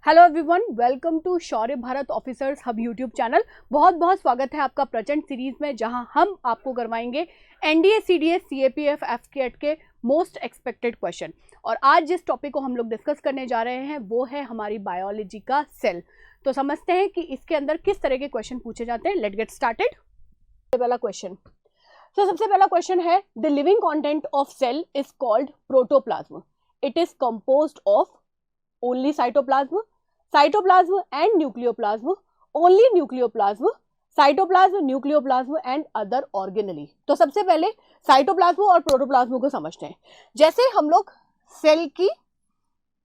Hello everyone, welcome to Shaurya Bharat officers hub YouTube channel. बहुत बहुत स्वागत है आपका प्रचंड सीरीज में, जहां हम आपको करवाएंगे एनडीए, सीडीएस, सीएपीएफ, एफकेट के मोस्ट एक्सपेक्टेड क्वेश्चन। और आज जिस टॉपिक को हम लोग डिस्कस करने जा रहे हैं वो है हमारी बायोलॉजी का सेल। तो समझते हैं कि इसके अंदर किस तरह के क्वेश्चन पूछे जाते हैं। Let get started. पहला क्वेश्चन, तो सबसे पहला क्वेश्चन है, the living content of cell is called protoplasm. It is composed of only cytoplasm, cytoplasm and nucleoplasm, only nucleoplasm, cytoplasm, nucleoplasm and other organelle। तो सबसे पहले साइटोप्लाज्म और प्रोटोप्लाज्म को समझते हैं। जैसे हम लोग सेल की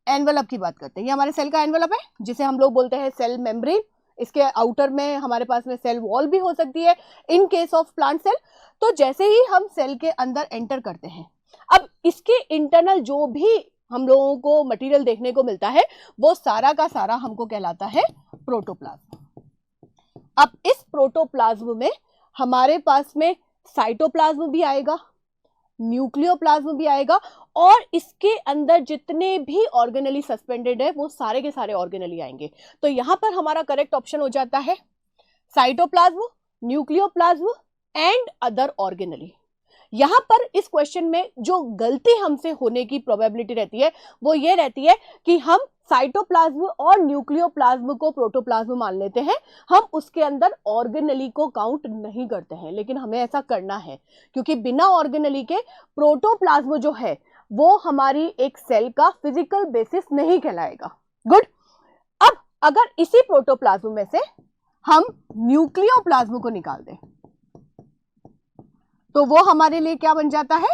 एनवेलप की बात करते हैं, ये हमारे सेल का एनवेलप है जिसे हम लोग बोलते हैं सेल मेम्ब्रेन। इसके आउटर में हमारे पास में सेल वॉल भी हो सकती है in case of plant cell. तो जैसे ही हम सेल के अंदर एंटर करते हैं, अब इसके इंटरनल जो भी हम लोगों को मटेरियल देखने को मिलता है वो सारा का सारा हमको कहलाता है प्रोटोप्लाज्म। अब इस प्रोटोप्लाज्म में हमारे पास में साइटोप्लाज्म भी आएगा, न्यूक्लियोप्लाज्म भी आएगा, और इसके अंदर जितने भी ऑर्गेनेली सस्पेंडेड है वो सारे के सारे ऑर्गेनेली आएंगे। तो यहां पर हमारा करेक्ट ऑप्शन हो जाता है cytoplasm, nucleoplasm and other organelle. यहां पर इस क्वेश्चन में जो गलती हमसे होने की प्रोबेबिलिटी रहती है वो ये रहती है कि हम साइटोप्लाज्म और न्यूक्लियोप्लाज्म को प्रोटोप्लाज्म मान लेते हैं, हम उसके अंदर ऑर्गेनेली को काउंट नहीं करते हैं। लेकिन हमें ऐसा करना है क्योंकि बिना ऑर्गेनेली के प्रोटोप्लाज्म जो है वो हमारी एक सेल का फिजिकल बेसिस नहीं कहलाएगा। गुड। अब अगर इसी प्रोटोप्लाज्म में से हम न्यूक्लियोप्लाज्म को निकाल दें तो वो हमारे लिए क्या बन जाता है?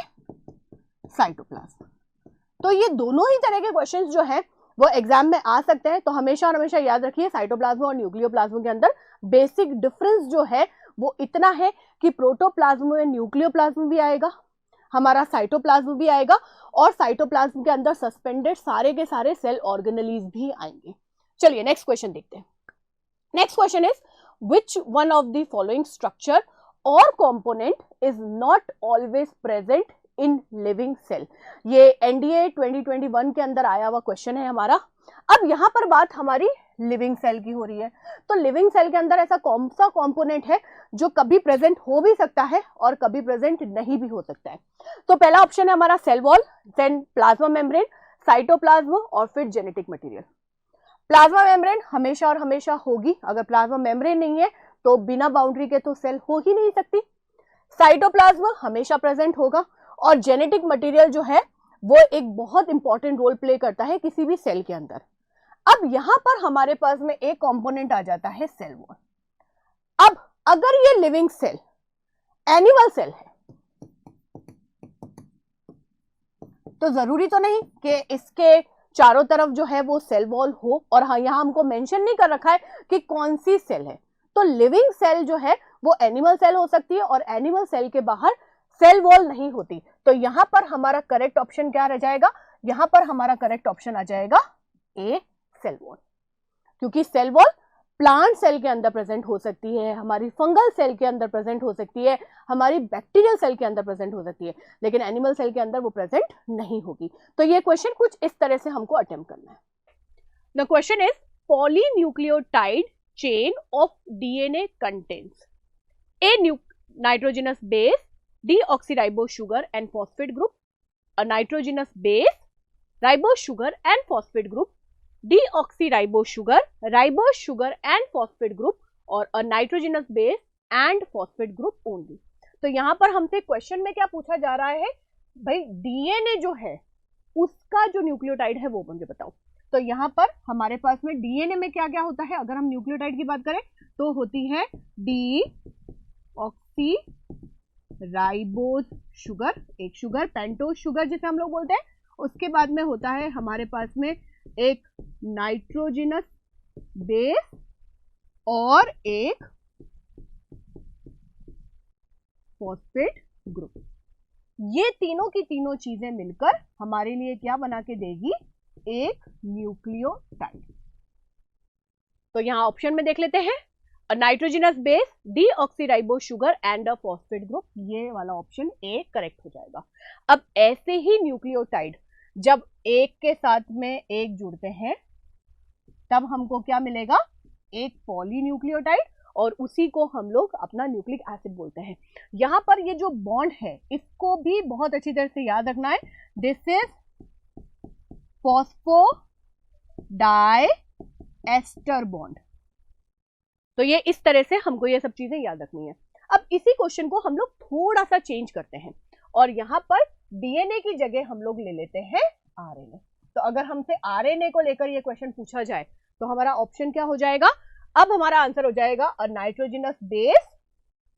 साइटोप्लाज्म। तो ये दोनों ही तरह के क्वेश्चंस जो है वो एग्जाम में आ सकते हैं। तो हमेशा और हमेशा याद रखिए, साइटोप्लाज्म और न्यूक्लियोप्लाज्म के अंदर बेसिक डिफरेंस जो है वो इतना है कि प्रोटोप्लाज्म में न्यूक्लियोप्लाज्म भी आएगा, हमारा साइटोप्लाज्म भी आएगा, और साइटोप्लाज्म के अंदर सस्पेंडेड सारे के सारे सेल ऑर्गेनेलीज भी आएंगे। चलिए नेक्स्ट क्वेश्चन देखते हैं। Next question is, which one of the following structure or component is not always present in living cell. ये एनडीए 2021 के अंदर आया हुआ क्वेश्चन है हमारा। अब यहां पर बात हमारी लिविंग सेल की हो रही है। तो लिविंग सेल के अंदर ऐसा कौन सा कंपोनेंट है जो कभी प्रेजेंट हो भी सकता है और कभी प्रेजेंट नहीं भी हो सकता है? तो पहला ऑप्शन है हमारा cell wall, then plasma membrane, cytoplasm और फिर जेनेटिक मटेरियल। प्लाज्मा मेम्ब्रेन हमेशा और हमेशा होगी। अगर प्लाज्मा मेम्ब्रेन नहीं है तो बिना बाउंड्री के तो सेल हो ही नहीं सकती। साइटोप्लाज्म हमेशा प्रेजेंट होगा, और जेनेटिक मटेरियल जो है वो एक बहुत इंपॉर्टेंट रोल प्ले करता है किसी भी सेल के अंदर। अब यहां पर हमारे पास में एक कंपोनेंट आ जाता है सेल वॉल। अब अगर ये लिविंग सेल एनिमल सेल है तो जरूरी तो नहीं कि इसके चारों तरफ जो है वो सेल वॉल हो, और हाँ यहां हमको मेंशन नहीं कर रखा है कि कौन सी सेल है। तो लिविंग सेल जो है वो एनिमल सेल हो सकती है, और एनिमल सेल के बाहर सेल वॉल नहीं होती। तो यहां पर हमारा करेक्ट ऑप्शन क्या रह जाएगा? यहां पर हमारा करेक्ट ऑप्शन आ जाएगा ए, सेल वॉल। क्योंकि सेल वॉल प्लांट सेल के अंदर प्रेजेंट हो सकती है, हमारी फंगल सेल के अंदर प्रेजेंट हो सकती है, हमारी बैक्टीरियल सेल के अंदर प्रेजेंट हो सकती है, लेकिन एनिमल सेल के अंदर वो प्रेजेंट नहीं होगी। तो ये क्वेश्चन कुछ इस तरह से हमको अटेम्प्ट करना है। The question is, polynucleotide chain of DNA contains a nitrogenous base, deoxyribose sugar and phosphate group, a nitrogenous base, ribose sugar and phosphate group, deoxyribose sugar, ribose sugar and phosphate group, और a nitrogenous base and phosphate group only। तो यहां पर हमसे question में क्या पूछा जा रहा है भाई? डीएनए जो है उसका जो न्यूक्लियोटाइड है वो मुझे बताओ। तो यहां पर हमारे पास में डीएनए में क्या क्या होता है? अगर हम न्यूक्लियोटाइड की बात करें तो होती है डीऑक्सीराइबोज शुगर, एक शुगर, पेंटोज शुगर जिसे हम लोग बोलते हैं। उसके बाद में होता है हमारे पास में एक नाइट्रोजनस बेस और एक फॉस्फेट ग्रुप। ये तीनों की तीनों चीजें मिलकर हमारे लिए क्या बना के देगी? एक न्यूक्लियोटाइड। तो यहां ऑप्शन में देख लेते हैं, a nitrogenous base, deoxyribose sugar and a phosphate group. ये वाला ऑप्शन ए करेक्ट हो जाएगा। अब ऐसे ही न्यूक्लियोटाइड जब एक के साथ में एक जुड़ते हैं तब हमको क्या मिलेगा, एक पॉलीन्यूक्लियोटाइड, और उसी को हम लोग अपना न्यूक्लिक एसिड बोलते हैं। यहां पर ये जो बॉन्ड है इसको भी बहुत अच्छी तरह से याद रखना है। This is phosphodiester bond. तो ये इस तरह से हमको ये सब चीजें याद रखनी है। अब इसी क्वेश्चन को हम लोग थोड़ा सा चेंज करते हैं और यहां पर डीएनए की जगह हम लोग ले लेते हैं आरएनए। तो अगर हमसे आरएनए को लेकर ये क्वेश्चन पूछा जाए तो हमारा ऑप्शन क्या हो जाएगा, अब हमारा आंसर हो जाएगा अ नाइट्रोजनस बेस,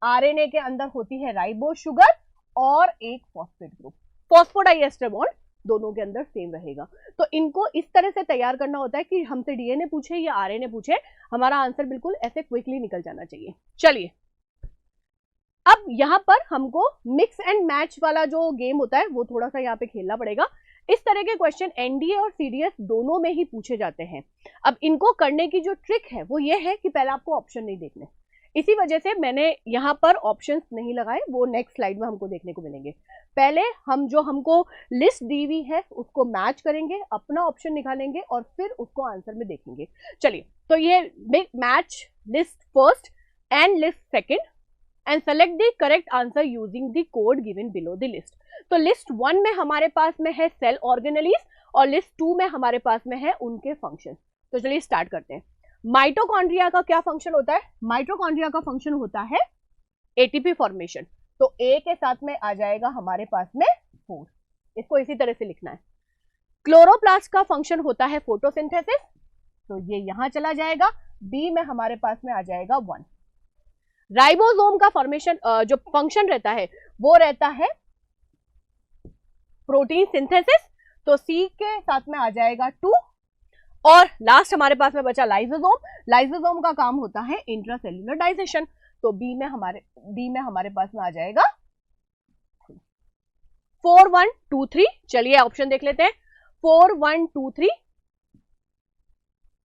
आरएनए के अंदर होती है राइबोज शुगर और एक फॉस्फेट ग्रुप, फॉस्फोडाइएस्टर बॉन्ड दोनों के अंदर सेम रहेगा। तो इनको इस तरह से तैयार करना होता है कि हमसे डीएनए पूछे या आरएनए पूछे, हमारा आंसर बिल्कुल ऐसे क्विकली निकल जाना चाहिए। चलिए अब यहां पर हमको मिक्स एंड मैच वाला जो गेम होता है वो थोड़ा सा यहाँ पे खेलना पड़ेगा। इस तरह के क्वेश्चन एनडीए और सीडीएस दोनों में ही पूछे जाते हैं। अब इनको करने की जो ट्रिक है वो ये है कि पहले आपको ऑप्शन नहीं देखने, इसी वजह से मैंने यहाँ पर ऑप्शंस नहीं लगाए, वो नेक्स्ट स्लाइड में हमको देखने को मिलेंगे। पहले हम जो हमको लिस्ट दी हुई है उसको मैच करेंगे, अपना ऑप्शन निकालेंगे और फिर उसको आंसर में देखेंगे। चलिए तो ये match list first and list second and select the correct answer using the code given below the list. तो लिस्ट 1 में हमारे पास में है सेल ऑर्गेनेलीज और लिस्ट 2 में हमारे पास में है उनके फंक्शन। तो चलिए स्टार्ट करते हैं। माइटोकॉन्ड्रिया का क्या फंक्शन होता है, माइटोकॉन्ड्रिया का फंक्शन होता है एटीपी फॉर्मेशन। तो ए के साथ में आ जाएगा हमारे पास में 4, इसको इसी तरह से लिखना है। क्लोरोप्लास्ट का फंक्शन होता है फोटोसिंथेसिस, तो ये यहां चला जाएगा। बी में हमारे पास में आ जाएगा 1। राइबोसोम का फॉर्मेशन जो फंक्शन रहता है वो रहता है प्रोटीन सिंथेसिस, तो सी के साथ में आ जाएगा 2। और लास्ट हमारे पास में बचा लाइसोसोम। लाइसोसोम का काम होता है इंट्रासेल्युलर डाइजेशन, तो डी में हमारे पास में आ जाएगा 4 1 2 3। चलिए ऑप्शन देख लेते हैं 4 1 2 3।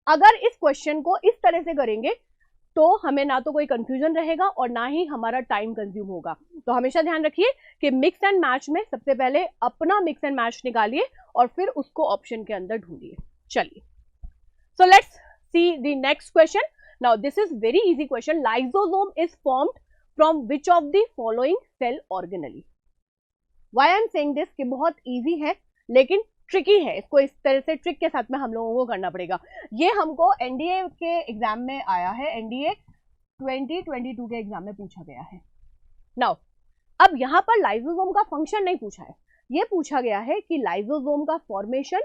अगर इस क्वेश्चन को इस तरह से करेंगे तो हमें ना तो कोई कंफ्यूजन रहेगा और ना ही हमारा टाइम कंज्यूम होगा। तो हमेशा ध्यान रखिए कि मिक्स एंड मैच में सबसे पहले अपना मिक्स एंड मैच निकालिए और फिर उसको ऑप्शन के अंदर ढूंढिए। चलिए so let's see the next question. Now this is very easy question. Lysosome is formed from which of the following cell organelle? Why I am saying this कि बहुत easy है लेकिन ट्रिकी है, इसको इस तरह से ट्रिक के साथ में हम लोगों को करना पड़ेगा। ये हमको एनडीए के एग्जाम में आया है, एनडीए 2022 के एग्जाम में पूछा गया है। नाउ अब यहाँ पर लाइसोसोम का फंक्शन नहीं पूछा है, ये पूछा गया है कि लाइसोसोम का फॉर्मेशन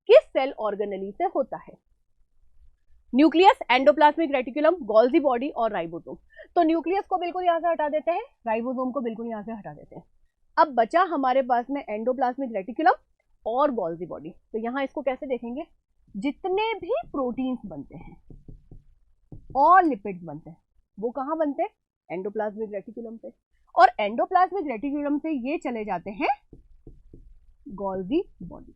किस सेल ऑर्गेनेली से होता है। Nucleus, endoplasmic reticulum, Golgi body और राइबोसोम। तो न्यूक्लियस को बिल्कुल यहाँ से हटा देते हैं, राइबोसोम को बिल्कुल यहाँ से हटा देते हैं। अब बचा हमारे पास में एंडोप्लाज्मिक रेटिकुलम और गोल्जी बॉडी। तो यहाँ इसको कैसे देखेंगे, जितने भी प्रोटीन्स बनते हैं और लिपिड्स बनते हैं वो कहाँ बनते हैं, एंडोप्लाज्मिक रेटिकुलम पे, और एंडोप्लाज्मिक रेटिकुलम से ये चले जाते हैं गोल्जी बॉडी।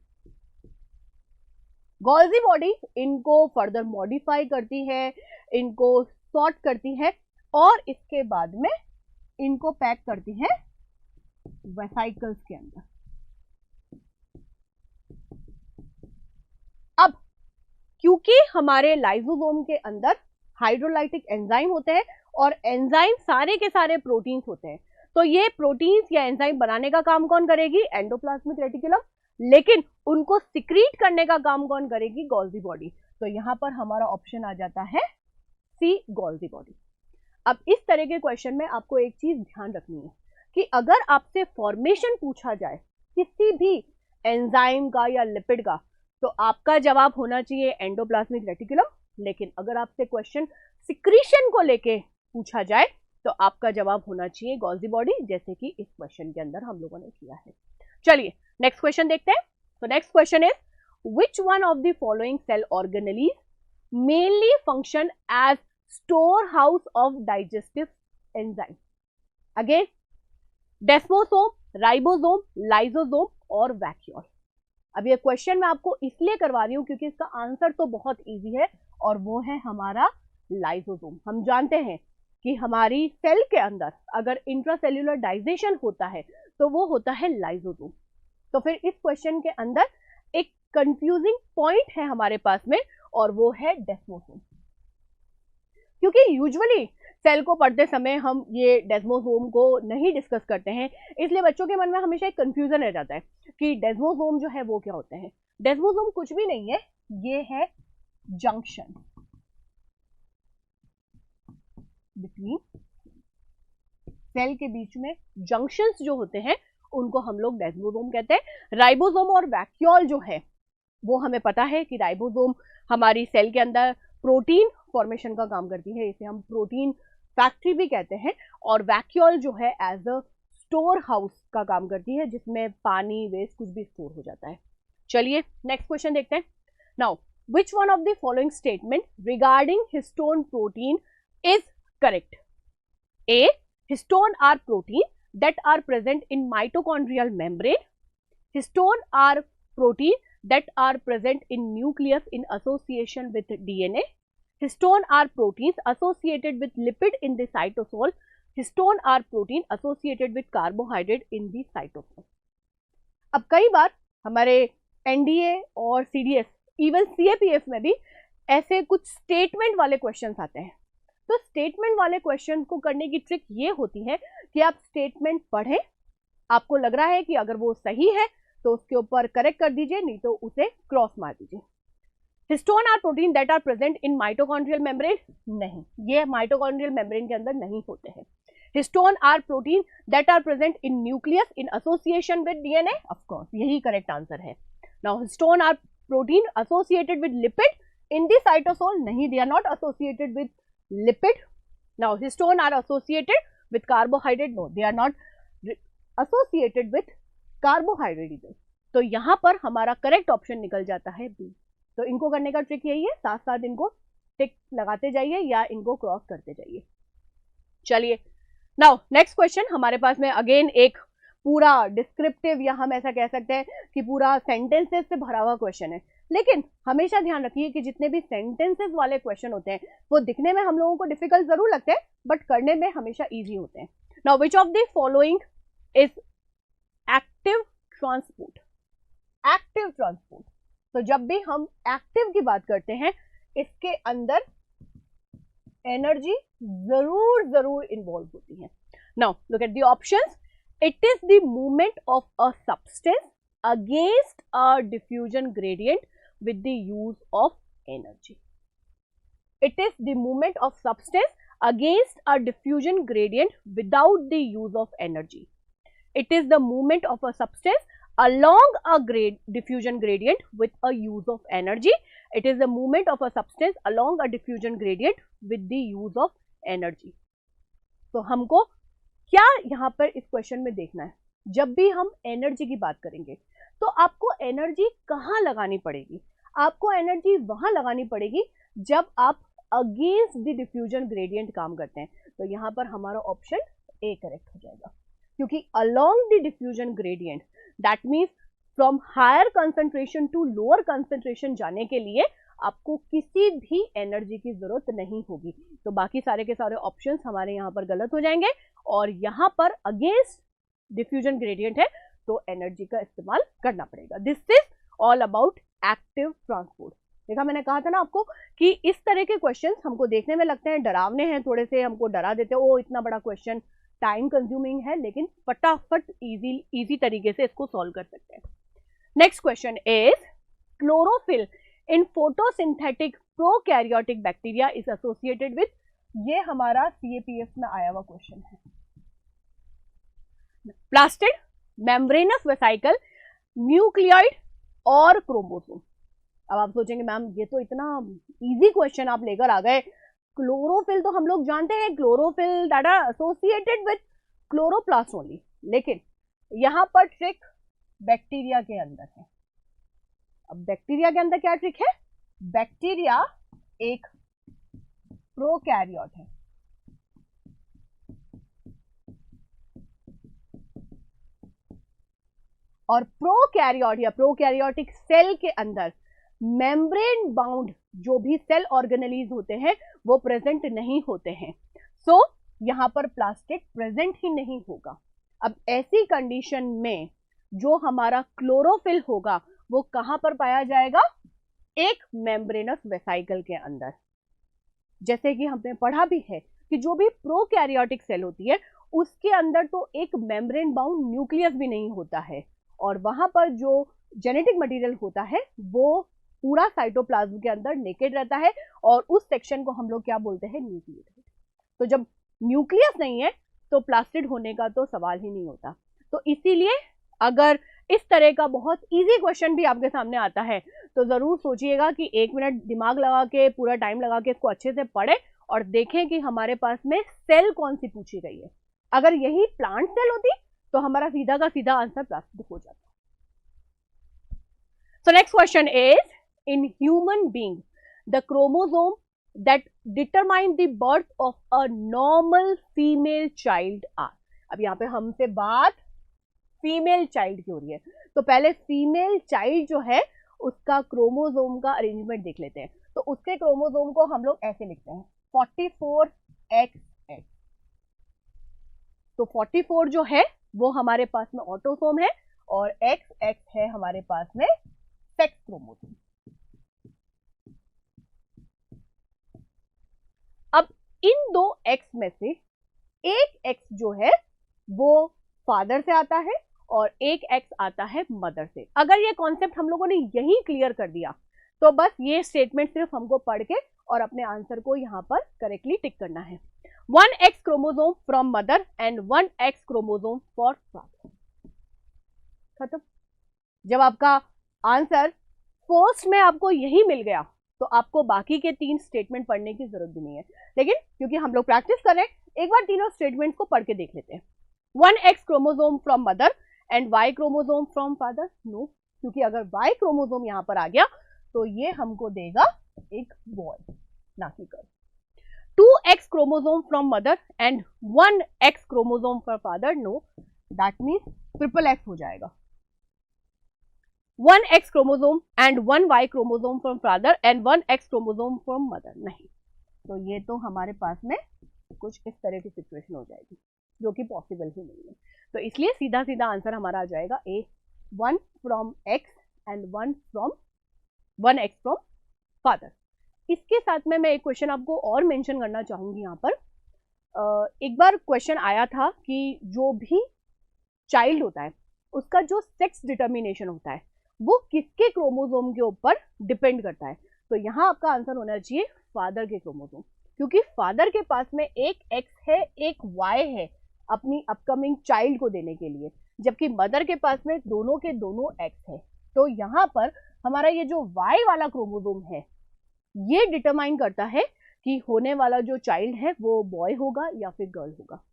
गोल्जी बॉडी इनको फर्दर मॉडिफाई करती है, इनको सॉर्ट करती है और इसके बाद में इनको पैक करती है वेसिकल्स के अंदर। अब क्योंकि हमारे लाइसोसोम के अंदर हाइड्रोलाइटिक एंजाइम होते हैं और एंजाइम सारे के सारे प्रोटीन्स होते हैं, तो ये प्रोटीन्स या एंजाइम बनाने का काम कौन करेगी, एंडोप्लाज्मिक रेटिकुलम, लेकिन उनको सिक्रीट करने का काम कौन करेगी, गोल्जी बॉडी। तो यहां पर हमारा ऑप्शन आ जाता है सी, गोल्जी बॉडी। अब इस तरह के क्वेश्चन में आपको एक चीज ध्यान रखनी है कि अगर आपसे फॉर्मेशन पूछा जाए किसी भी एंजाइम का या लिपिड का, तो आपका जवाब होना चाहिए एंडोप्लाज्मिक रेटिकुलम, लेकिन अगर आपसे क्वेश्चन सिक्रीशन को लेके पूछा जाए तो आपका जवाब होना चाहिए गोल्जी बॉडी, जैसे कि इस क्वेश्चन के अंदर हम लोगों ने किया है। चलिए नेक्स्ट क्वेश्चन देखते हैं। तो next question is which one of the following cell organelles mainly function as store house of digestive enzyme. Again desmosome, ribosome, lysosome और वैक्यूल। अब ये क्वेश्चन मैं आपको इसलिए करवा रही हूं क्योंकि इसका आंसर तो बहुत इजी है और वो है हमारा लाइसोसोम। हम जानते हैं कि हमारी सेल के अंदर अगर इंट्रासेल्युलर डाइजेशन होता है तो वो होता है लाइसोसोम। तो फिर इस क्वेश्चन के अंदर एक कंफ्यूजिंग पॉइंट है हमारे पास में, और वो है डेस्मोसोम। क्योंकि यूजुअली सेल को पढ़ते समय हम ये डेस्मोसोम को नहीं डिस्कस करते हैं, इसलिए बच्चों के मन में हमेशा एक कंफ्यूजन रह जाता है कि डेस्मोसोम जो है वो क्या होते हैं। डेस्मोसोम कुछ भी नहीं है, ये है जंक्शन बिटवीन सेल के बीच में जंक्शंस जो होते हैं उनको हम लोग डेस्मोसोम कहते हैं। राइबोसोम और वैक्यूल जो है वो हमें पता है कि राइबोसोम हमारी सेल के अंदर प्रोटीन फॉर्मेशन का काम करती है, इसे हम प्रोटीन फैक्ट्री भी कहते हैं। और वैक्यूल जो है एज अ स्टोर हाउस का काम करती है, जिसमें पानी वेस्ट कुछ भी स्टोर हो जाता है। चलिए नेक्स्ट क्वेश्चन देखते हैं। Now which one of the following statement regarding histone protein is correct? A, histone are protein that are present in mitochondrial membrane. Histone are protein that are present in nucleus in association with DNA. Histone are proteins associated with lipid in the cytosol. Histone are protein associated with carbohydrate in the cytosol. अब कई बार हमारे NDA और CDS even CAPF में भी ऐसे कुछ statement वाले questions आते हैं। तो स्टेटमेंट वाले क्वेश्चन को करने की ट्रिक ये होती है कि आप स्टेटमेंट पढ़ें, आपको लग रहा है कि अगर वो सही है तो उसके ऊपर करेक्ट कर दीजिए, नहीं तो उसे क्रॉस मार दीजिए। Histone are protein that are present in mitochondrial membrane, नहीं, ये माइटोकॉन्ड्रियल मेम्ब्रेन के अंदर नहीं होते हैं। Histone are protein that are present in nucleus in association with DNA, of course यही करेक्ट आंसर है। Now histone are protein associated with lipid in the cytosol, नहीं, they are not associated with lipid. Now histone are associated with carbohydrate, no, they are not associated with carbohydrate either. तो यहाँ पर हमारा correct option निकल जाता है B. तो इनको करने का ट्रिक यही है, साथ साथ इनको टिक लगाते जाइए या इनको क्रॉस करते जाइए। चलिए नाउ नेक्स्ट क्वेश्चन हमारे पास में अगेन एक पूरा डिस्क्रिप्टिव या हम ऐसा कह सकते हैं कि पूरा सेंटेंसेस से भरा हुआ क्वेश्चन है, लेकिन हमेशा ध्यान रखिए कि जितने भी सेंटेंसेस वाले क्वेश्चन होते हैं वो दिखने में हम लोगों को डिफिकल्ट जरूर लगते हैं बट करने में हमेशा इजी होते हैं। Now which of the following is active transport? Active transport, तो जब भी हम एक्टिव की बात करते हैं इसके अंदर एनर्जी जरूर इन्वॉल्व होती है। Now look at the options. It is the movement of a substance against a diffusion gradient with the use of energy. It is the movement of substance against a diffusion gradient without the use of energy. It is the movement of a substance along a diffusion gradient with a use of energy. It is the movement of a substance along a diffusion gradient with the use of energy. तो हमको क्या यहाँ पर इस question में देखना है, जब भी हम एनर्जी की बात करेंगे तो आपको एनर्जी कहाँ लगानी पड़ेगी? आपको एनर्जी वहां लगानी पड़ेगी जब आप अगेंस्ट द डिफ्यूजन ग्रेडियंट काम करते हैं। तो यहाँ पर हमारा ऑप्शन ए करेक्ट हो जाएगा, क्योंकि along the diffusion gradient that means from higher concentration to lower concentration जाने के लिए आपको किसी भी एनर्जी की जरूरत नहीं होगी। तो बाकी सारे के सारे ऑप्शंस हमारे यहाँ पर गलत हो जाएंगे और यहाँ पर अगेंस्ट डिफ्यूजन ग्रेडियंट है तो एनर्जी का इस्तेमाल करना पड़ेगा। This is all about active transport. देखा, मैंने कहा था ना आपको कि इस तरह के क्वेश्चंस हमको देखने में लगते हैं डरावने हैं, थोड़े से हमको डरा देते हैं, ओ इतना बड़ा क्वेश्चन टाइम कंज्यूमिंग है, लेकिन फटाफट इजी तरीके से इसको सॉल्व कर सकते हैं। Next question is chlorophyll in photosynthetic prokaryotic bacteria is associated with, ये हमारा सीएपीएफ में आया हुआ क्वेश्चन है। प्लास्टिड, मेम्ब्रेनस वेसिकल, न्यूक्लियोइड और क्रोमोसोम। अब आप सोचेंगे मैम ये तो इतना इजी क्वेश्चन आप लेकर आ गए, क्लोरोफिल तो हम लोग जानते हैं, chlorophyll that are associated with chloroplast only, लेकिन यहाँ पर ट्रिक बैक्टीरिया के अंदर है। अब बैक्टीरिया के अंदर क्या ट्रिक है? बैक्टीरिया एक प्रोकैरियोट है और प्रोकैरियोट या प्रोकैरियोटिक सेल के अंदर मेम्ब्रेन बाउंड जो भी सेल ऑर्गेनेलीज होते हैं वो प्रेजेंट नहीं होते हैं। सो यहां पर प्लास्टिड प्रेजेंट ही नहीं होगा। अब ऐसी कंडीशन में जो हमारा क्लोरोफिल होगा वो कहां पर पाया जाएगा? एक मेम्ब्रेनस वेसाइकल के अंदर। जैसे कि हमने पढ़ा भी है कि जो भी प्रोकैरियोटिक सेल होती है उसके अंदर तो एक मेम्ब्रेन बाउंड न्यूक्लियस भी नहीं होता है, और वहां पर जो जेनेटिक मटेरियल होता है वो पूरा साइटोप्लाज्म के अंदर नेकेड रहता है, और उस सेक्शन को हम लोग क्या बोलते हैं, न्यूक्लियस। तो जब न्यूक्लियस नहीं है तो प्लास्टिड होने का तो सवाल ही नहीं होता। तो इसीलिए अगर इस तरह का बहुत इजी क्वेश्चन भी आपके सामने आता है तो जरूर सोचिएगा कि 1 मिनट दिमाग लगा के, पूरा टाइम लगा के इसको अच्छे से पढ़े और देखें कि हमारे पास में सेल कौन सी पूछी गई है। अगर यही प्लांट सेल होती तो हमारा सीधा का सीधा आंसर प्लास्टिड हो जाता। सो next question is, in human being the chromosome that determine the birth of a normal female child are। अब यहाँ पे हमसे बात फीमेल चाइल्ड की हो रही है, तो पहले फीमेल चाइल्ड जो है उसका क्रोमोसोम का अरेंजमेंट देख लेते हैं। तो उसके क्रोमोसोम को हम लोग ऐसे लिखते हैं 44XX। तो 44 जो है वो हमारे पास में ऑटोसोम है और XX है हमारे पास में सेक्स क्रोमोसोम। अब इन दो एक्स में से एक एक्स जो है वो फादर से आता है और एक एक्स आता है मदर से। अगर ये कॉन्सेप्ट हम लोगों ने यही क्लियर कर दिया तो बस ये स्टेटमेंट सिर्फ हमको पढ़ के और अपने आंसर को यहां पर करेक्टली टिक करना है। 1X chromosome from mother and 1X chromosome for father. खत्म। जब आपका आंसर फर्स्ट में आपको यही मिल गया तो आपको बाकी के 3 स्टेटमेंट पढ़ने की जरूरत भी नहीं है। लेकिन क्योंकि हम लोग प्रैक्टिस कर रहे हैं एक बार तीनों स्टेटमेंट्स को पढ़ के देख लेते हैं। 1X chromosome from mother and Y chromosome from father. No, क्योंकि अगर Y क्रोमोसोम यहां पर आ गया तो ये हमको देगा एक बॉय, ना कि girl. 2X chromosome from mother and 1X chromosome from father. No, that means triple X हो जाएगा। 1X chromosome and 1Y chromosome from father and 1X chromosome from mother. नहीं, तो ये तो हमारे पास में कुछ इस तरह की सिचुएशन हो जाएगी जो कि पॉसिबल ही नहीं है। तो इसलिए सीधा सीधा आंसर हमारा आ जाएगा ए, 1 from X and 1X from father. इसके साथ में मैं एक क्वेश्चन आपको और मेंशन करना चाहूंगी यहाँ पर। एक बार क्वेश्चन आया था कि जो भी चाइल्ड होता है उसका जो सेक्स डिटर्मिनेशन होता है वो किसके क्रोमोसोम के ऊपर डिपेंड करता है। तो यहाँ आपका आंसर होना चाहिए फादर के क्रोमोसोम, क्योंकि फादर के पास में एक X है एक Y है अपनी अपकमिंग चाइल्ड को देने के लिए, जबकि मदर के पास में दोनों के दोनों X है। तो यहाँ पर हमारा ये जो Y वाला क्रोमोसोम है ये डिटरमाइन करता है कि होने वाला जो चाइल्ड है वो बॉय होगा या फिर गर्ल होगा।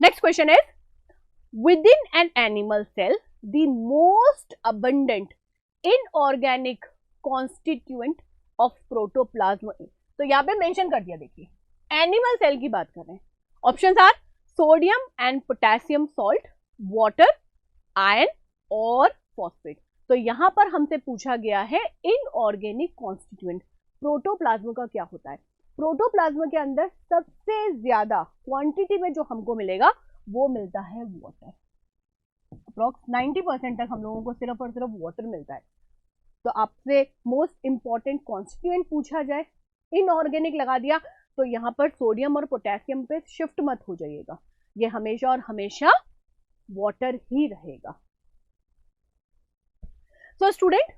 Next question is, within an animal cell the most abundant inorganic constituent of protoplasm is। तो यहाँ पे मेंशन कर दिया, देखिए एनिमल सेल की बात कर रहे हैं। Options are sodium and potassium salt, water, iron और फॉस्फेट। तो यहाँ पर हमसे पूछा गया है इनऑर्गेनिक कॉन्स्टिट्यूएंट प्रोटोप्लाज्म का क्या होता है। प्रोटोप्लाज्म के अंदर सबसे ज्यादा क्वांटिटी में जो हमको मिलेगा वो मिलता है वाटर। अप्रॉक्स 90% तक हम लोगों को सिर्फ और सिर्फ वाटर मिलता है। तो आपसे मोस्ट इंपॉर्टेंट कॉन्स्टिट्यूएंट पूछा जाए, इनऑर्गेनिक लगा दिया तो यहाँ पर सोडियम और पोटेशियम पे शिफ्ट मत हो जाइएगा, ये हमेशा और हमेशा वाटर ही रहेगा। सो स्टूडेंट,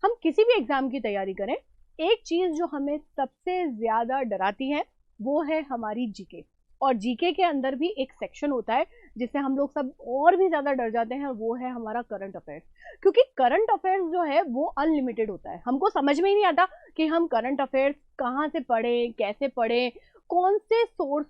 हम किसी भी एग्जाम की तैयारी करें, एक चीज जो हमें सबसे ज्यादा डराती है वो है हमारी जीके। और जीके के अंदर भी एक सेक्शन होता है जिससे हम लोग सब और भी ज्यादा डर जाते हैं, वो है हमारा करंट अफेयर्स। क्योंकि करंट अफेयर्स जो है वो अनलिमिटेड होता है। हमको समझ में ही नहीं आता कि हम करंट अफेयर्स कहाँ से पढ़ें, कैसे पढ़ें, कौन से सोर्स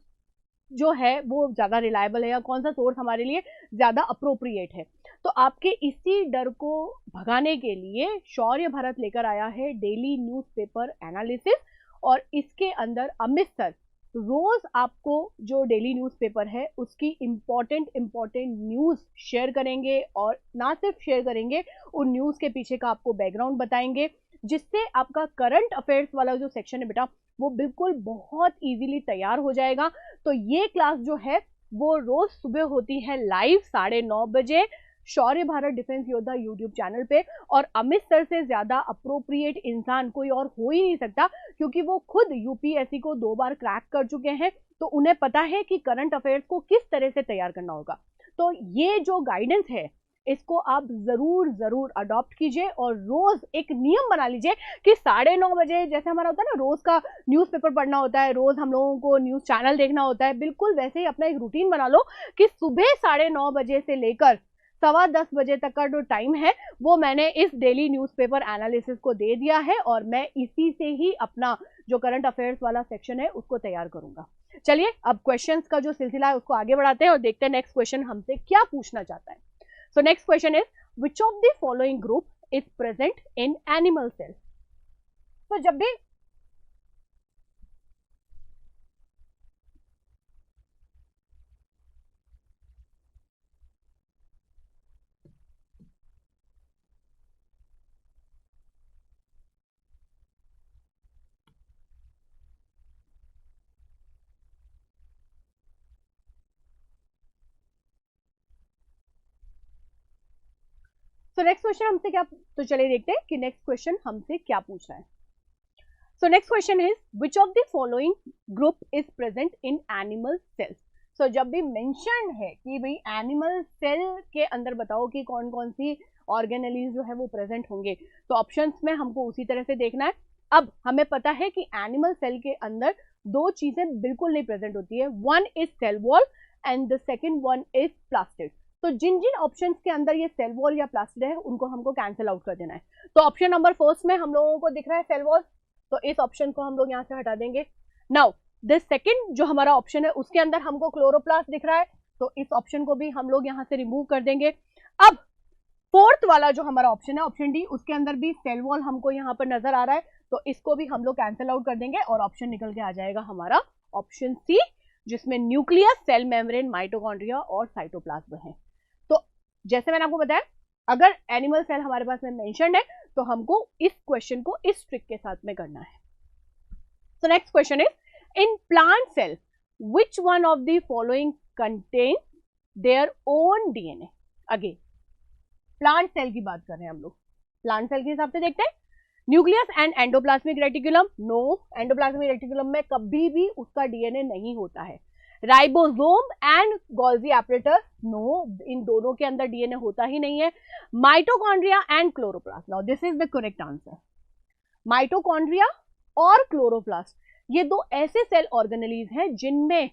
जो है वो ज्यादा रिलायबल है या कौन सा सोर्स हमारे लिए ज्यादा अप्रोप्रिएट है। तो आपके इसी डर को भगाने के लिए शौर्य भारत लेकर आया है डेली न्यूज़पेपर एनालिसिस, और इसके अंदर अमित सर रोज आपको जो डेली न्यूज़पेपर है उसकी इंपॉर्टेंट न्यूज़ शेयर करेंगे, और ना सिर्फ शेयर करेंगे, उन न्यूज़ के पीछे का आपको बैकग्राउंड बताएंगे, जिससे आपका करंट अफेयर्स वाला जो सेक्शन है बेटा वो बिल्कुल बहुत इजीली तैयार हो जाएगा। तो ये क्लास जो है वो रोज सुबह होती है लाइव 9:30 बजे शौर्य भारत डिफेंस योद्धा यूट्यूब चैनल पे। और अमित सर से ज्यादा अप्रोप्रिएट इंसान कोई और हो ही नहीं सकता, क्योंकि वो खुद यूपीएससी को 2 बार क्रैक कर चुके हैं, तो उन्हें पता है कि करंट अफेयर्स को किस तरह से तैयार करना होगा। तो ये जो गाइडेंस है इसको आप जरूर जरूर अडॉप्ट कीजिए और रोज एक नियम बना लीजिए कि 9:30 बजे, जैसे हमारा होता है ना रोज का न्यूज़पेपर पढ़ना होता है, रोज हम लोगों को न्यूज चैनल देखना होता है, बिल्कुल वैसे ही अपना एक रूटीन बना लो कि सुबह 9:30 बजे से लेकर 10:15 बजे तक का जो टाइम है वो मैंने इस डेली न्यूज़पेपर एनालिसिस को दे दिया है और मैं इसी से ही अपना जो करंट अफेयर्स वाला सेक्शन है उसको तैयार करूंगा। चलिए अब क्वेश्चंस का जो सिलसिला है उसको आगे बढ़ाते हैं और देखते हैं नेक्स्ट क्वेश्चन हमसे क्या पूछना चाहता है। So next question is, which of the following group is present in animal cells? तो जब भी तो नेक्स्ट क्वेश्चन हमसे क्या, तो चलिए देखते हैं कि नेक्स्ट क्वेश्चन हमसे क्या पूछ रहा है। So next question is which of the following group is present in animal cells. So जब भी मेंशन है कि भाई एनिमल सेल के अंदर बताओ कि कौन कौन सी ऑर्गेनेलीज जो है वो प्रेजेंट होंगे, तो ऑप्शंस में हमको उसी तरह से देखना है। अब हमें पता है कि एनिमल सेल के अंदर 2 चीजें बिल्कुल नहीं प्रेजेंट होती है, one is cell wall and the second one is plastid. तो जिन जिन ऑप्शंस के अंदर ये सेल वॉल या प्लास्टिड है उनको हमको कैंसिल आउट कर देना है। तो ऑप्शन नंबर फर्स्ट में हम लोगों को दिख रहा है सेल वॉल, तो इस ऑप्शन को हम लोग यहाँ से हटा देंगे। नाउ द सेकंड जो हमारा ऑप्शन है उसके अंदर हमको क्लोरोप्लास्ट दिख रहा है, तो इस ऑप्शन को भी हम लोग यहाँ से रिमूव कर देंगे। अब फोर्थ वाला जो हमारा ऑप्शन है ऑप्शन डी, उसके अंदर भी सेल वॉल हमको यहाँ पर नजर आ रहा है, तो इसको भी हम लोग कैंसिल आउट कर देंगे और ऑप्शन निकल के आ जाएगा हमारा ऑप्शन सी, जिसमें न्यूक्लियस, सेल मेम्ब्रेन, माइटोकॉन्ड्रिया और साइटोप्लाज्म है। तो जैसे मैंने आपको बताया अगर एनिमल सेल हमारे पास में मेंशन्ड है तो हमको इस क्वेश्चन को इस ट्रिक के साथ में करना है। So next question is in plant cell which one of the following contain their own DNA. Again plant cell की बात कर रहे हैं हम लोग, प्लांट सेल के हिसाब से देखते हैं। Nucleus and endoplasmic reticulum, no, endoplasmic reticulum में कभी भी उसका डीएनए नहीं होता है। Ribosome and Golgi apparatus, no, इन दोनों के अंदर डीएनए होता ही नहीं है। Mitochondria and chloroplast, now this is the correct answer. Mitochondria और क्लोरोप्लास्ट ये 2 ऐसे सेल ऑर्गेनेलीज हैं जिनमें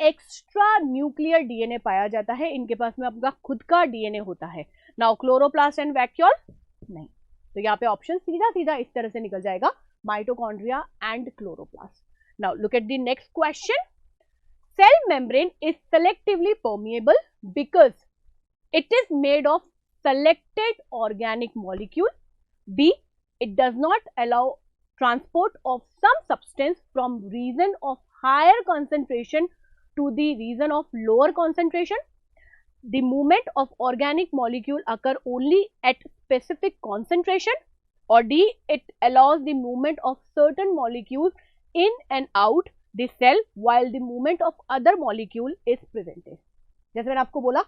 एक्स्ट्रा न्यूक्लियर डीएनए पाया जाता है, इनके पास में अपना खुद का डीएनए होता है। नाउ क्लोरोप्लास्ट एंड वैक्यूल नहीं, तो यहाँ पे ऑप्शन सीधा सीधा इस तरह से निकल जाएगा, mitochondria and chloroplast. Now look at the next question. Cell membrane is selectively permeable because it is made of selected organic molecule. B, it does not allow transport of some substance from region of higher concentration to the region of lower concentration. The movement of organic molecule occur only at specific concentration. Or D, it allows the movement of certain molecules in and out the cell while the movement of other molecule is prevented. जैसे मैंने आपको बोला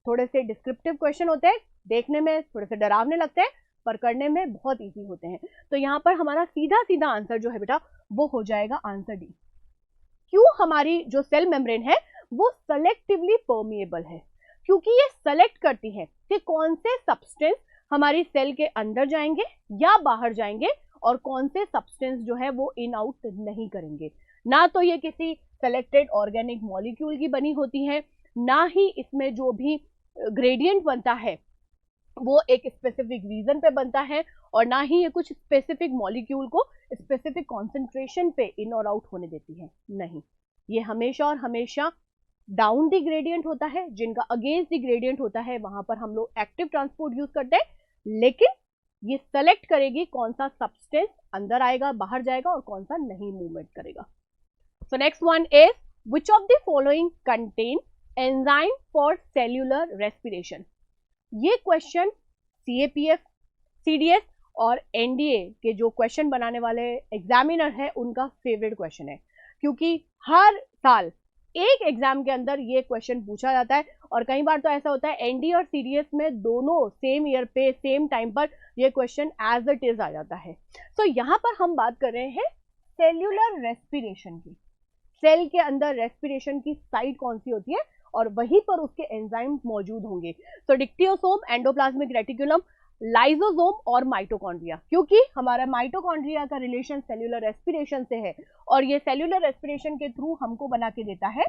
थोड़े से descriptive question होते हैं, देखने में थोड़े से डरावने लगते हैं पर करने में बहुत इजी होते हैं। तो यहाँ पर हमारा सीधा सीधा आंसर जो है बेटा वो हो जाएगा आंसर डी। क्यों हमारी जो सेल मेम्ब्रेन है वो सेलेक्टिवली परमिएबल है, क्योंकि ये सेलेक्ट करती है कि कौन से सब्सटेंस हमारी सेल के अंदर जाएंगे या बाहर जाएंगे और कौन से सब्सटेंस जो है वो इन आउट नहीं करेंगे। ना तो ये किसी सेलेक्टेड ऑर्गेनिक मॉलिक्यूल की बनी होती है, ना ही इसमें जो भी ग्रेडियंट बनता है वो एक स्पेसिफिक रीजन पे बनता है, और ना ही ये कुछ स्पेसिफिक मॉलिक्यूल को स्पेसिफिक कॉन्सेंट्रेशन पे इन और आउट होने देती है। नहीं, ये हमेशा और हमेशा डाउन द ग्रेडियंट होता है, जिनका अगेंस्ट द ग्रेडियंट होता है वहां पर हम लोग एक्टिव ट्रांसपोर्ट यूज करते हैं, लेकिन ये सेलेक्ट करेगी कौन सा सब्सटेंस अंदर आएगा बाहर जाएगा और कौन सा नहीं मूवमेंट करेगा। So next one is which of the following contain enzyme for cellular respiration? ये क्वेश्चन CAPF, CDS और NDA के जो क्वेश्चन बनाने वाले एग्जामिनर है उनका फेवरेट क्वेश्चन है, क्योंकि हर साल एक एग्जाम के अंदर ये क्वेश्चन पूछा जाता है, और कई बार तो ऐसा होता है एनडी और सीडीएस में दोनों सेम ईयर पे सेम टाइम पर ये क्वेश्चन एज इट इज आ जाता है। तो यहाँ पर हम बात कर रहे हैं सेल्यूलर रेस्पिरेशन की। सेल के अंदर रेस्पिरेशन की साइट कौन सी होती है, और वहीं पर उसके एंजाइम्स मौजूद होंगे। तो डिक्टियोसोम, एंडोप्लाज्मिक रेटिकुलम, लाइसोसोम और माइटोकॉन्ड्रिया, क्योंकि हमारा माइटोकॉन्ड्रिया का रिलेशन सेल्यूलर रेस्पिरेशन से है, और ये सेल्यूलर रेस्पिरेशन के थ्रू हमको बना के देता है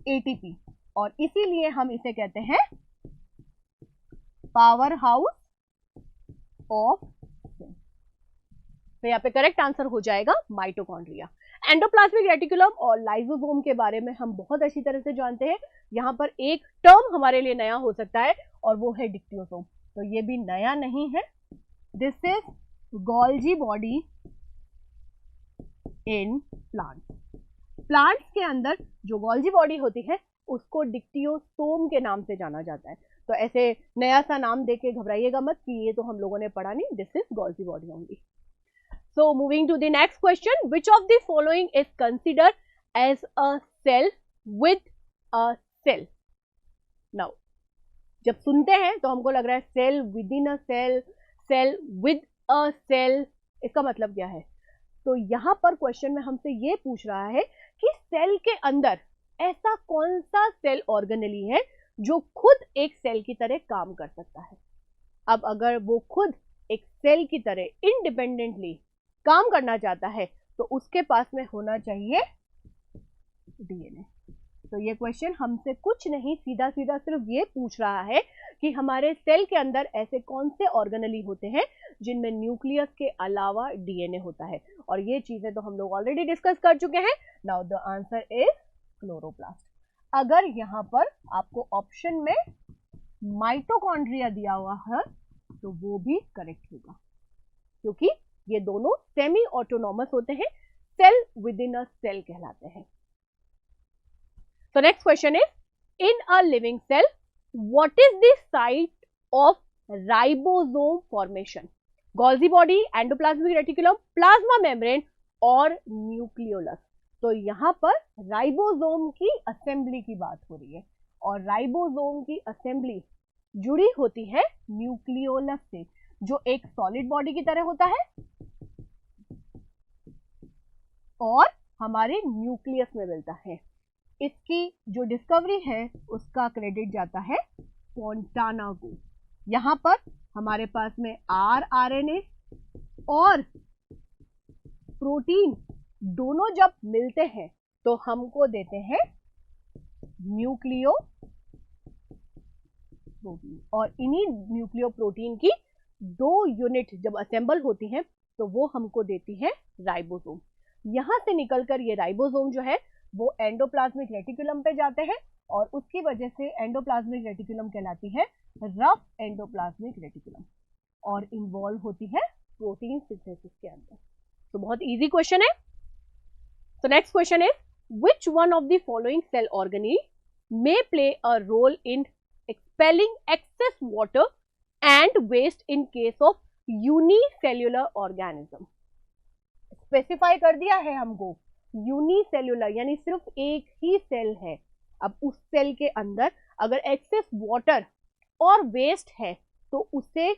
एटीपी, और इसीलिए हम इसे कहते हैं पावर हाउस ऑफ सेल। तो यहाँ पे करेक्ट आंसर हो जाएगा माइटोकॉन्ड्रिया। एंडोप्लाज्मिक रेटिकुलम और लाइसोसोम के बारे में हम बहुत अच्छी तरह से जानते हैं। यहाँ पर एक टर्म हमारे लिए नया हो सकता है, और वो है डिक्टियोसोम। तो ये भी नया नहीं है। This is Golgi body in plants. Plants के अंदर जो गोल्जी बॉडी होती है उसको डिक्टियोसोम के नाम से जाना जाता है। तो ऐसे नया सा नाम देके घबराइएगा मत कि ये तो हम लोगों ने पढ़ा नहीं, this is Golgi body only. So moving to the next question, which of the following is considered as a cell with a cell? Now, जब सुनते हैं तो हमको लग रहा है cell within a cell, cell with a cell, इसका मतलब क्या है? तो यहाँ पर क्वेश्चन में हमसे ये पूछ रहा है कि सेल के अंदर ऐसा कौन सा सेल ऑर्गेनेली है जो खुद एक सेल की तरह काम कर सकता है। अब अगर वो खुद एक सेल की तरह इंडिपेंडेंटली काम करना चाहता है तो उसके पास में होना चाहिए डीएनए। तो ये क्वेश्चन हमसे कुछ नहीं, सीधा सीधा सिर्फ ये पूछ रहा है कि हमारे सेल के अंदर ऐसे कौन से ऑर्गेनेली होते हैं जिनमें न्यूक्लियस के अलावा डीएनए होता है, और ये चीजें तो हम लोग ऑलरेडी डिस्कस कर चुके हैं। Now the answer is chloroplast. अगर यहाँ पर आपको ऑप्शन में माइटोकॉन्ड्रिया दिया हुआ है तो वो भी करेक्ट होगा, क्योंकि ये दोनों सेमी ऑटोनॉमस होते हैं, cell within a cell कहलाते हैं। तो next question is, in a living cell what is the site of ribosome formation? Golgi body, endoplasmic reticulum, plasma membrane और न्यूक्लियोलस। तो यहाँ पर राइबोसोम की असेंबली की बात हो रही है, और राइबोसोम की असेंबली जुड़ी होती है न्यूक्लियोलस से, जो एक सॉलिड बॉडी की तरह होता है और हमारे न्यूक्लियस में मिलता है। इसकी जो डिस्कवरी है उसका क्रेडिट जाता है फोंटाना को। यहां पर हमारे पास में आरएनए और प्रोटीन दोनों जब मिलते हैं तो हमको देते हैं न्यूक्लियो प्रोटीन, और इन्हीं न्यूक्लियो प्रोटीन की 2 यूनिट जब असेंबल होती हैं तो वो हमको देती है राइबोसोम। यहां से निकलकर ये राइबोसोम जो है वो एंडोप्लाज्मिक रेटिकुलम पे जाते हैं, और उसकी वजह से एंडोप्लाज्मिक रेटिकुलम कहलाती है रफ एंडोप्लाज्मिक रेटिकुलम, और इन्वॉल्व होती है प्रोटीन सिंथेसिस के अंदर। तो बहुत इजी क्वेश्चन है। तो next question is, which one of the following cell organelle may play a role in expelling excess water and waste in case of unicellular organism? Specify कर दिया है हमको यूनिसेल्युलर, यानी सिर्फ एक ही सेल है। अब उस सेल के अंदर अगर एक्सेस वाटर और वेस्ट है तो उसे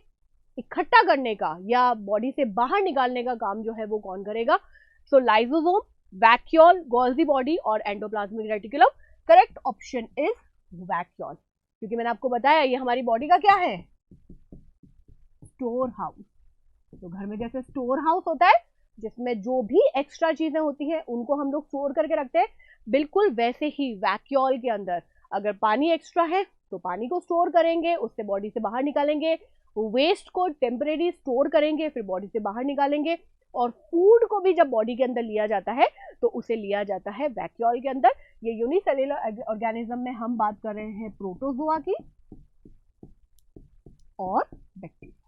इकट्ठा करने का या बॉडी से बाहर निकालने का काम जो है वो कौन करेगा? सो लाइसोसोम, वैक्यूल, गोल्जी बॉडी और endoplasmic reticulum. Correct option is vacuole, क्योंकि मैंने आपको बताया ये हमारी बॉडी का क्या है, स्टोर हाउस। तो घर में जैसे स्टोर हाउस होता है जिसमें जो भी एक्स्ट्रा चीजें होती हैं उनको हम लोग स्टोर करके रखते हैं, बिल्कुल वैसे ही वैक्यूल के अंदर अगर पानी एक्स्ट्रा है तो पानी को स्टोर करेंगे, उससे बॉडी से बाहर निकालेंगे, वेस्ट को टेम्परेरी स्टोर करेंगे, फिर बॉडी से बाहर निकालेंगे, और फूड को भी जब बॉडी के अंदर लिया जाता है तो उसे लिया जाता है वैक्यूल के अंदर। ये यूनिसेल्युलर ऑर्गेनिज्म में हम बात कर रहे हैं प्रोटोजोआ की और bacteria.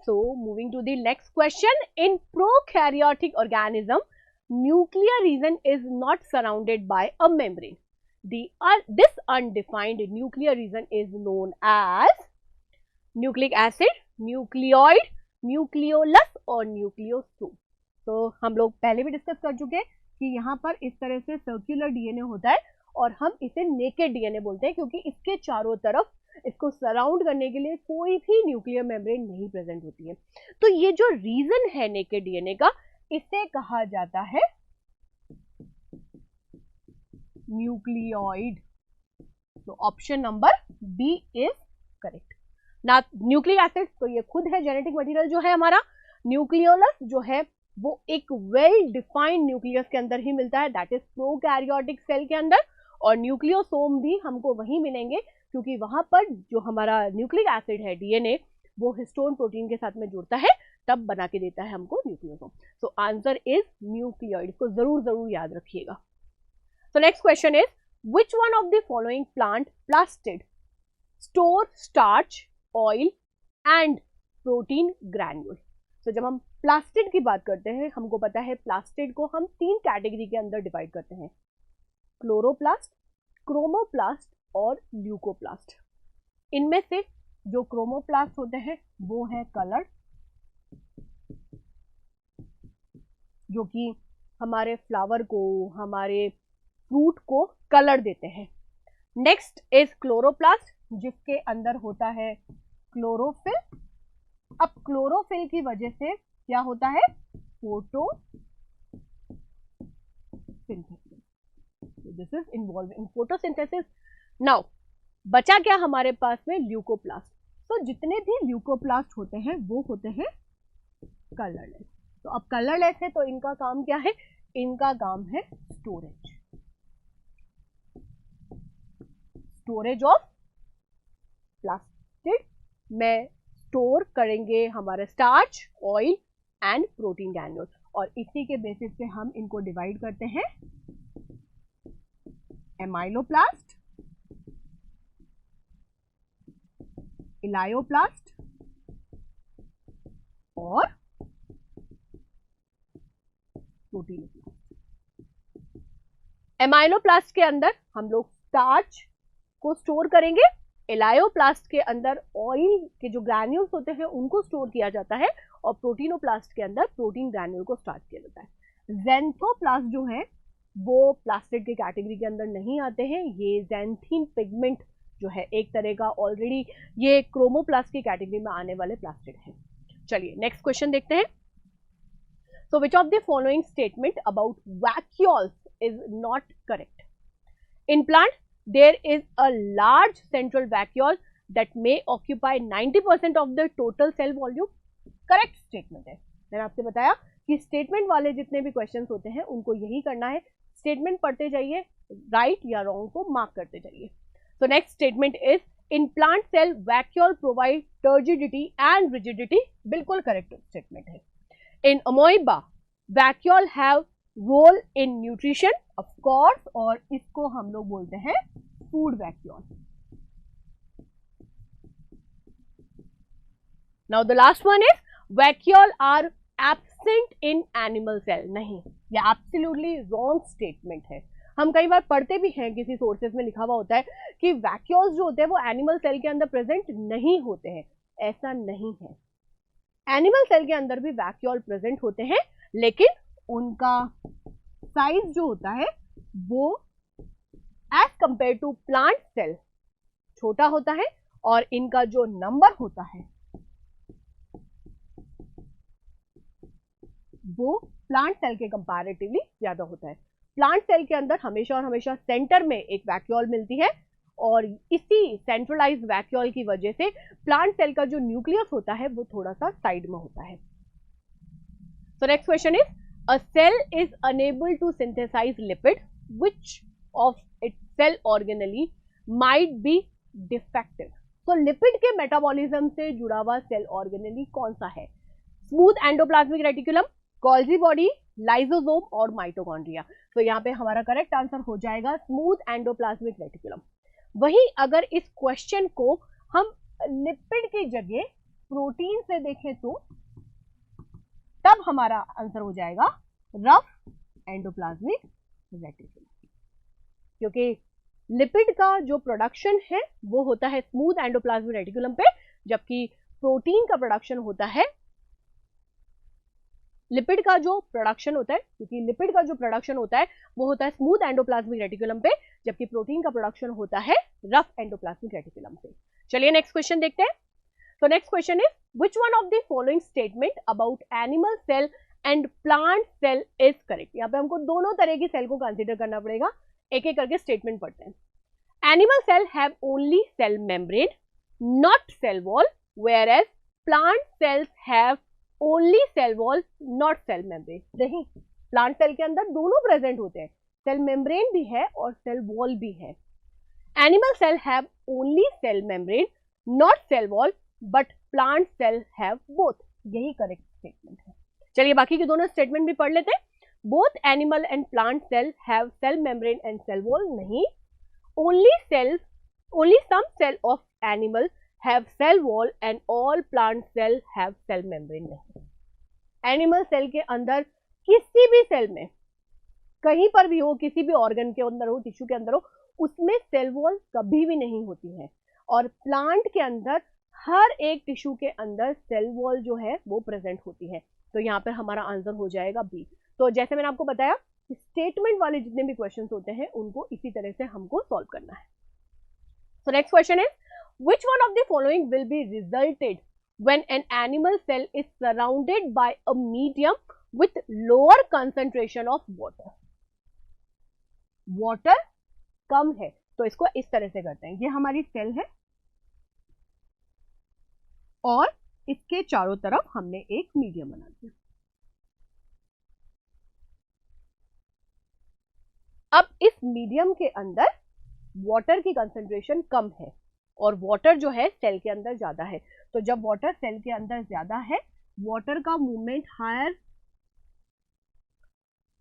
So moving to the next question, in prokaryotic organism, nuclear region is not surrounded by a membrane. This undefined nuclear region is known as nucleic acid, nucleoid, nucleolus or nucleosome. तो हम लोग पहले भी discuss कर चुके हैं कि यहाँ पर इस तरह से सर्कुलर डीएनए होता है और हम इसे नेकेड डीएनए बोलते हैं क्योंकि इसके चारों तरफ इसको सराउंड करने के लिए कोई भी न्यूक्लियर मेम्ब्रेन नहीं प्रेजेंट होती है। तो ये जो रीजन है नेकेड डीएनए का, इसे कहा जाता है न्यूक्लियोइड। तो option number B is correct. ना न्यूक्लिक एसिड, तो ये खुद है जेनेटिक मटेरियल जो है हमारा। न्यूक्लियोलस जो है वो एक वेल डिफाइंड न्यूक्लियस के अंदर ही मिलता है, दैट इज प्रोकैरियोटिक सेल के अंदर। और न्यूक्लियोसोम भी हमको वहीं मिलेंगे क्योंकि वहां पर जो हमारा न्यूक्लिक एसिड है डीएनए वो हिस्टोन प्रोटीन के साथ में जुड़ता है, तब बना के देता है हमको nucleosome. So answer is nucleoid, इसको जरूर याद रखिएगा। सो next question is which one of the following plant plastid store starch, oil and protein granule? तो जब हम प्लास्टिड की बात करते हैं, हमको पता है प्लास्टिड को हम 3 कैटेगरी के अंदर डिवाइड करते हैं, क्लोरोप्लास्ट, क्रोमोप्लास्ट और ल्यूकोप्लास्ट। इनमें से जो क्रोमोप्लास्ट होते हैं वो है कलर, जो कि हमारे फ्लावर को, हमारे फ्रूट को कलर देते हैं। नेक्स्ट इज क्लोरोप्लास्ट, जिसके अंदर होता है क्लोरोफिल। अब क्लोरोफिल की वजह से क्या होता है, photosynthesis. This is involve in photosynthesis. Now बचा क्या हमारे पास में, ल्यूकोप्लास्ट। तो जितने भी ल्यूकोप्लास्ट होते हैं वो होते हैं कलरलेस। तो अब कलरलेस है तो इनका काम क्या है, इनका काम है स्टोरेज, स्टोरेज ऑफ प्लास्टिड में स्टोर करेंगे हमारे starch, oil and protein granule. और इसी के बेसिस पे हम इनको डिवाइड करते हैं, एमाइलोप्लास्ट, इलायोप्लास्ट और प्रोटीनोप्लास्ट। एमाइलोप्लास्ट के अंदर हम लोग स्टार्च को स्टोर करेंगे, इलायोप्लास्ट के अंदर ऑयल के जो ग्रैन्यूल्स होते हैं उनको स्टोर किया जाता है और प्रोटीनोप्लास्ट के अंदर प्रोटीन ग्रैन्यूल को स्टोर किया जाता है। ज़ैंथोप्लास्ट जो है वो प्लास्टिड के कैटेगरी के अंदर नहीं आते हैं, ये ज़ैंथीन पिगमेंट जो है एक तरह का ऑलरेडी ये क्रोमोप्लास्ट की कैटेगरी में आने वाले प्लास्टिड है। चलिए नेक्स्ट क्वेश्चन देखते हैं। So which of the following statement about vacuoles is not correct? In plant there is a large central vacuole that may occupy 90% of the total cell volume. Correct statement है। मैंने आपसे बताया कि statement वाले जितने भी क्वेश्चंस होते हैं उनको यही करना है, स्टेटमेंट पढ़ते जाइए, राइट या रॉन्ग को मार्क करते जाइए। So next statement is in plant cell vacuole provide turgidity and rigidity. बिल्कुल करेक्ट स्टेटमेंट है। In amoeba vacuole have role in nutrition of course, और इसको हम लोग बोलते हैं food vacuole. Now the last one is vacuole are absent in animal cell. नहीं, ये एब्सोल्युटली रॉन्ग स्टेटमेंट है। हम कई बार पढ़ते भी हैं, किसी सोर्सेज में लिखा हुआ होता है कि वैक्यूल्स जो होते हैं वो एनिमल सेल के अंदर प्रेजेंट नहीं होते हैं। ऐसा नहीं है, एनिमल सेल के अंदर भी वैक्यूल प्रेजेंट होते हैं, लेकिन उनका साइज जो होता है वो as compare to plant cell छोटा होता है और इनका जो नंबर होता है वो प्लांट सेल के कंपैरेटिवली ज्यादा होता है। प्लांट सेल के अंदर हमेशा और हमेशा सेंटर में एक वैक्यूल मिलती है और इसी सेंट्रलाइज्ड वैक्यूल की वजह से प्लांट सेल का जो न्यूक्लियस होता है वो थोड़ा सा साइड में होता है। So next question is a cell is unable to synthesize lipid, which of its cell organelle might be defective? So lipid के मेटाबॉलिज्म से जुड़ा हुआ सेल ऑर्गेनेली कौन सा है? Smooth endoplasmic reticulum, Golgi body, lysosome और माइटोकॉन्ड्रिया। तो यहाँ पे हमारा करेक्ट आंसर हो जाएगा स्मूथ एंडोप्लाज्मिक रेटिकुलम। वहीं अगर इस क्वेश्चन को हम लिपिड की जगह प्रोटीन से देखें तो तब हमारा आंसर हो जाएगा रफ एंडोप्लाज्मिक रेटिकुलम, क्योंकि लिपिड का जो प्रोडक्शन है वो होता है स्मूथ एंडोप्लाज्मिक रेटिकुलम पे, जबकि प्रोटीन का प्रोडक्शन होता है लिपिड का जो प्रोडक्शन होता है, क्योंकि लिपिड का जो प्रोडक्शन होता है वो होता है स्मूथ एंडोप्लाज्मिक रेटिकुलम पे, जबकि प्रोटीन का प्रोडक्शन होता है रफ एंडोप्लाज्मिक रेटिकुलम पे। चलिए नेक्स्ट क्वेश्चन देखते हैं। तो next question is which one of the following statement about animal cell and plant cell is correct. यहाँ पे हमको दोनों तरह की सेल को कंसिडर करना पड़ेगा, एक एक करके स्टेटमेंट पढ़ते हैं। Animal cell have only cell membrane not cell wall, whereas plant cells have only cell wall not cell membrane. नहीं, प्लांट सेल के अंदर दोनों प्रेजेंट होते हैं, सेल मेम्ब्रेन भी है और सेल वॉल भी है। Animal cell have only cell membrane not cell wall but plant cell have both, यही करेक्ट स्टेटमेंट है। चलिए बाकी के दोनों स्टेटमेंट भी पढ़ लेते हैं। Both animal and plant cell have cell membrane and cell wall, नहीं। Only some cell of animal have cell wall and all plant cell have cell membrane, नहीं। एनिमल सेल के अंदर किसी भी सेल में कहीं पर भी हो, किसी भी ऑर्गन के अंदर हो, टिश्यू के अंदर हो, उसमें सेल वॉल कभी भी नहीं होती है। और प्लांट के अंदर हर एक टिश्यू के अंदर सेल वॉल जो है वो प्रेजेंट होती है। तो यहाँ पर हमारा आंसर हो जाएगा बी। तो जैसे मैंने आपको बताया, स्टेटमेंट वाले जितने भी क्वेश्चन होते हैं उनको इसी तरह से हमको सॉल्व करना है। So next question is which one of the following will be resulted when an animal cell is surrounded by a medium with lower concentration of water? Water कम है, तो इसको इस तरह से करते हैं। ये हमारी सेल है और इसके चारों तरफ हमने एक मीडियम बना दिया। अब इस मीडियम के अंदर वाटर की कंसंट्रेशन कम है और वाटर जो है सेल के अंदर ज्यादा है। तो जब वाटर सेल के अंदर ज्यादा है, वाटर का मूवमेंट हायर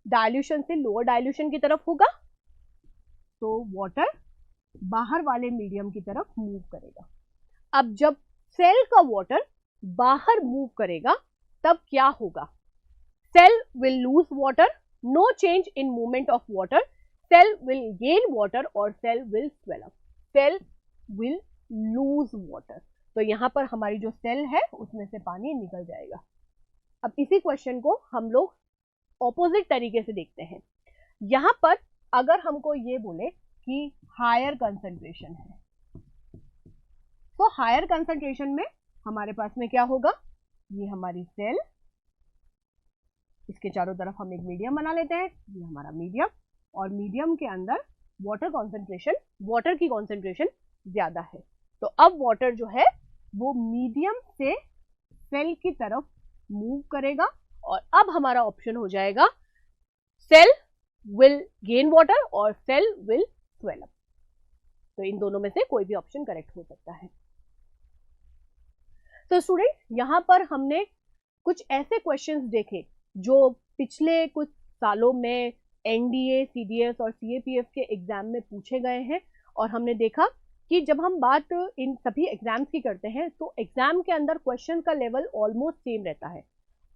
डाइल्यूशन से लोअर डाइल्यूशन की तरफ होगा, तो वाटर बाहर वाले मीडियम की तरफ मूव करेगा। अब जब सेल का वाटर बाहर मूव करेगा तब क्या होगा? Cell will lose water, no change in movement of water, cell will gain water और cell will swell up. Cell will lose water, तो यहां पर हमारी जो सेल है उसमें से पानी निकल जाएगा। अब इसी क्वेश्चन को हम लोग ऑपोजिट तरीके से देखते हैं। यहां पर अगर हमको ये बोले कि हायर कंसंट्रेशन है, तो हायर कंसंट्रेशन में हमारे पास में क्या होगा? ये हमारी सेल, इसके चारों तरफ हम एक मीडियम बना लेते हैं, ये हमारा मीडियम, और मीडियम के अंदर वाटर की कॉन्सेंट्रेशन ज्यादा है। तो अब वाटर जो है वो मीडियम से सेल की तरफ मूव करेगा और अब हमारा ऑप्शन हो जाएगा सेल विल गेन वाटर और सेल विल स्वेल अप। तो इन दोनों में से कोई भी ऑप्शन करेक्ट हो सकता है। तो स्टूडेंट, यहां पर हमने कुछ ऐसे क्वेश्चंस देखे जो पिछले कुछ सालों में एनडीए, सीडीएस और सीएपीएफ के एग्जाम में पूछे गए हैं, और हमने देखा कि जब हम बात इन सभी एग्जाम्स की करते हैं तो एग्जाम के अंदर क्वेश्चन का लेवल ऑलमोस्ट सेम रहता है।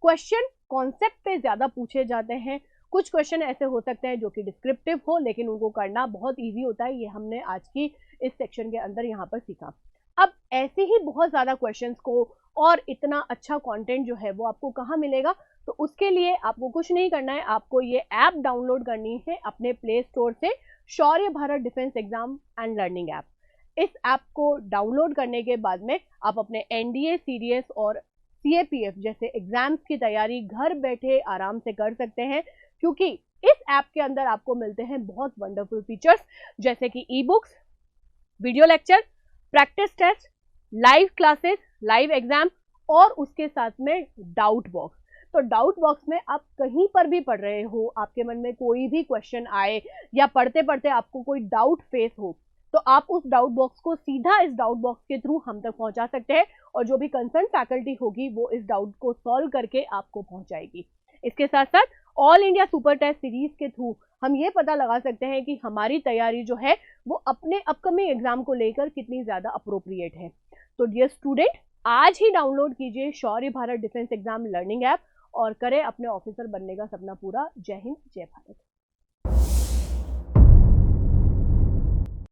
क्वेश्चन कॉन्सेप्ट पे ज्यादा पूछे जाते हैं, कुछ क्वेश्चन ऐसे हो सकते हैं जो कि डिस्क्रिप्टिव हो लेकिन उनको करना बहुत इजी होता है। ये हमने आज की इस सेक्शन के अंदर यहाँ पर सीखा। अब ऐसे ही बहुत ज्यादा क्वेश्चंस को और इतना अच्छा कंटेंट जो है वो आपको कहाँ मिलेगा? तो उसके लिए आपको कुछ नहीं करना है, आपको ये ऐप डाउनलोड करनी है अपने प्ले स्टोर से, Shaurya Bharat defence exam and learning app. इस ऐप को डाउनलोड करने के बाद में आप अपने एनडीए, सीडीएस और सीएपीएफ जैसे एग्जाम्स की तैयारी घर बैठे आराम से कर सकते हैं, क्योंकि इस ऐप के अंदर आपको मिलते हैं बहुत वंडरफुल फीचर्स जैसे कि e books, video lecture, practice test, live classes, live exam और उसके साथ में डाउट बॉक्स। तो डाउट बॉक्स में आप कहीं पर भी पढ़ रहे हो, आपके मन में कोई भी क्वेश्चन आए या पढ़ते पढ़ते आपको कोई डाउट फेस हो, तो आप उस डाउट बॉक्स को सीधा इस डाउट बॉक्स के थ्रू हम तक पहुंचा सकते हैं और जो भी कंसर्न फैकल्टी होगी वो इस डाउट को सॉल्व करके आपको पहुंचाएगी। इसके साथ साथ all India super test series के थ्रू हम ये पता लगा सकते हैं कि हमारी तैयारी जो है वो अपने अपकमिंग एग्जाम को लेकर कितनी ज्यादा अप्रोप्रिएट है। तो डियर स्टूडेंट, आज ही डाउनलोड कीजिए Shaurya Bharat defence exam learning app और करें अपने ऑफिसर बनने का सपना पूरा। जय हिंद, जय भारत।